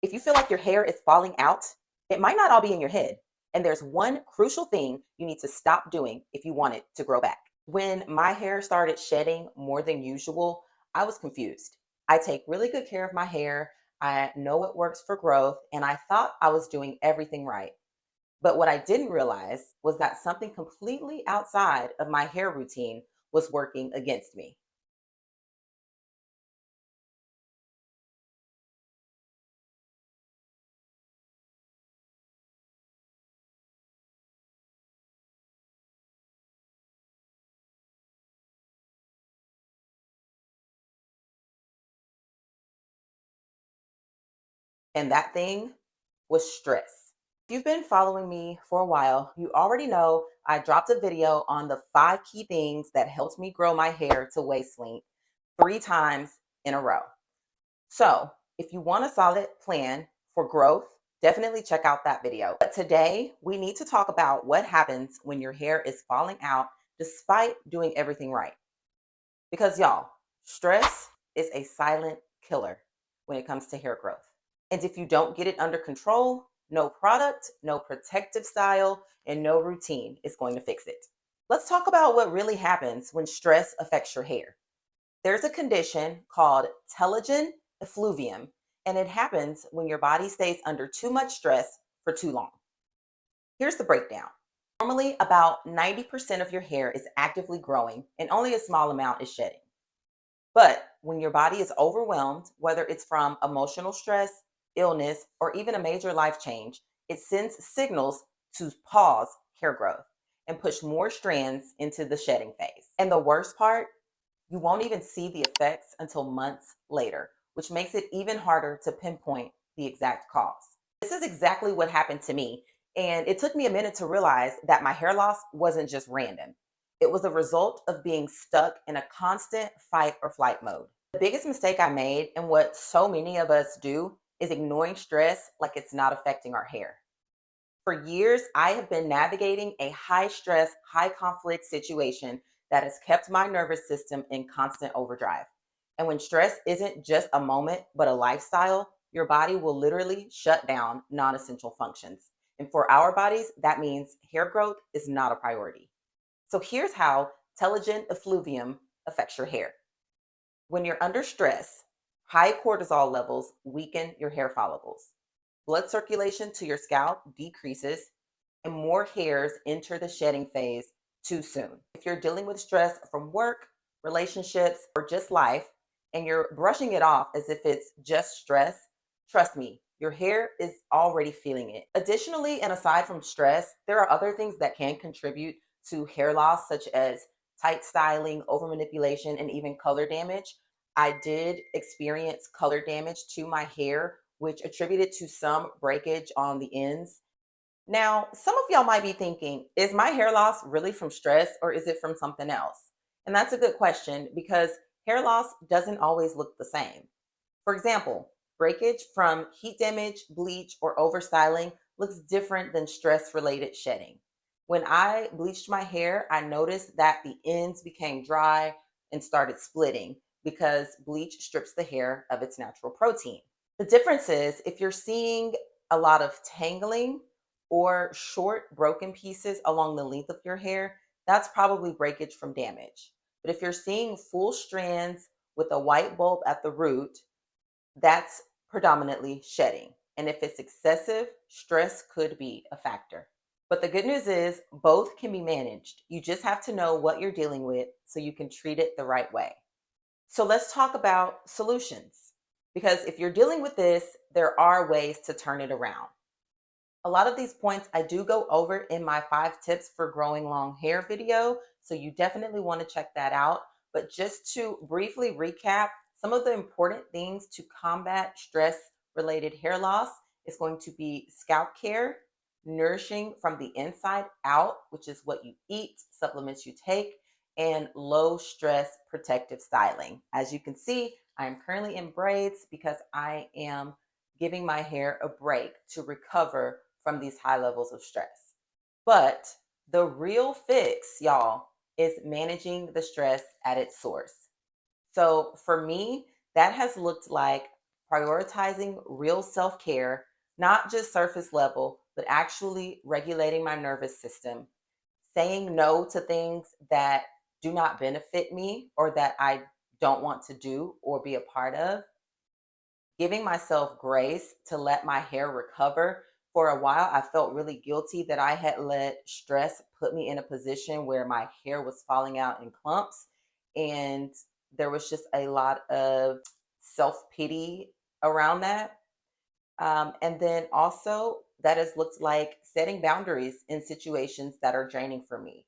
If you feel like your hair is falling out, it might not all be in your head. And there's one crucial thing you need to stop doing if you want it to grow back. When my hair started shedding more than usual, I was confused. I take really good care of my hair. I know it works for growth, and I thought I was doing everything right. But what I didn't realize was that something completely outside of my hair routine was working against me. And that thing was stress. If you've been following me for a while, you already know I dropped a video on the 5 key things that helped me grow my hair to waist length 3 times in a row. So, if you want a solid plan for growth, definitely check out that video. But today, we need to talk about what happens when your hair is falling out despite doing everything right. Because, y'all, stress is a silent killer when it comes to hair growth. And if you don't get it under control, no product, no protective style, and no routine is going to fix it. Let's talk about what really happens when stress affects your hair. There's a condition called telogen effluvium, and it happens when your body stays under too much stress for too long. Here's the breakdown. Normally, about 90% of your hair is actively growing, and only a small amount is shedding. But when your body is overwhelmed, whether it's from emotional stress, illness, or even a major life change, it sends signals to pause hair growth and push more strands into the shedding phase. And the worst part, you won't even see the effects until months later, which makes it even harder to pinpoint the exact cause. This is exactly what happened to me, and it took me a minute to realize that my hair loss wasn't just random. It was a result of being stuck in a constant fight or flight mode. The biggest mistake I made, and what so many of us do, is ignoring stress like it's not affecting our hair. For years, I have been navigating a high stress, high conflict situation that has kept my nervous system in constant overdrive. And when stress isn't just a moment, but a lifestyle, your body will literally shut down non essential functions. And for our bodies, that means hair growth is not a priority. So here's how telogen effluvium affects your hair. When you're under stress, high cortisol levels weaken your hair follicles. Blood circulation to your scalp decreases, and more hairs enter the shedding phase too soon. If you're dealing with stress from work, relationships, or just life, and you're brushing it off as if it's just stress, trust me, your hair is already feeling it. Additionally, and aside from stress, there are other things that can contribute to hair loss, such as tight styling, over manipulation, and even color damage. I did experience color damage to my hair, which attributed to some breakage on the ends. Now, some of y'all might be thinking, is my hair loss really from stress or is it from something else? And that's a good question because hair loss doesn't always look the same. For example, breakage from heat damage, bleach, or overstyling looks different than stress related shedding. When I bleached my hair, I noticed that the ends became dry and started splitting because bleach strips the hair of its natural protein. The difference is if you're seeing a lot of tangling or short broken pieces along the length of your hair, that's probably breakage from damage. But if you're seeing full strands with a white bulb at the root, that's predominantly shedding. And if it's excessive, stress could be a factor. But the good news is both can be managed. You just have to know what you're dealing with so you can treat it the right way. So let's talk about solutions. Because if you're dealing with this, there are ways to turn it around. A lot of these points I do go over in my 5 tips for growing long hair video. So you definitely want to check that out. But just to briefly recap, some of the important things to combat stress related hair loss is going to be scalp care, nourishing from the inside out, which is what you eat, supplements you take, and low stress protective styling. As you can see, I am currently in braids because I am giving my hair a break to recover from these high levels of stress. But the real fix, y'all, is managing the stress at its source. So for me, that has looked like prioritizing real self-care, not just surface level, but actually regulating my nervous system, saying no to things that do not benefit me or that I don't want to do or be a part of, giving myself grace to let my hair recover. For a while, I felt really guilty that I had let stress put me in a position where my hair was falling out in clumps. And there was just a lot of self pity around that. And then also, that has looked like setting boundaries in situations that are draining for me,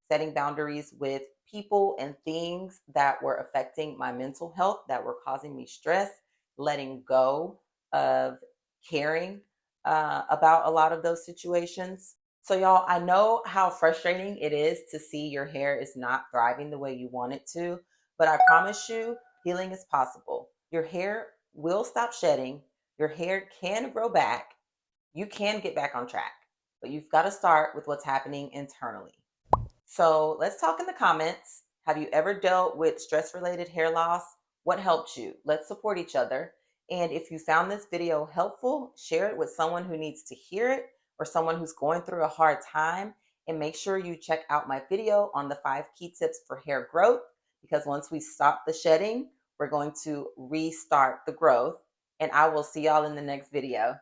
setting boundaries with people and things that were affecting my mental health, that were causing me stress, letting go of caring about a lot of those situations. So, y'all, I know how frustrating it is to see your hair is not thriving the way you want it to, but I promise you, healing is possible. Your hair will stop shedding, your hair can grow back, you can get back on track, but you've got to start with what's happening internally. So let's talk in the comments. Have you ever dealt with stress related hair loss? What helped you? Let's support each other. And if you found this video helpful, share it with someone who needs to hear it or someone who's going through a hard time. And make sure you check out my video on the 5 key tips for hair growth, because once we stop the shedding, we're going to restart the growth. And I will see y'all in the next video.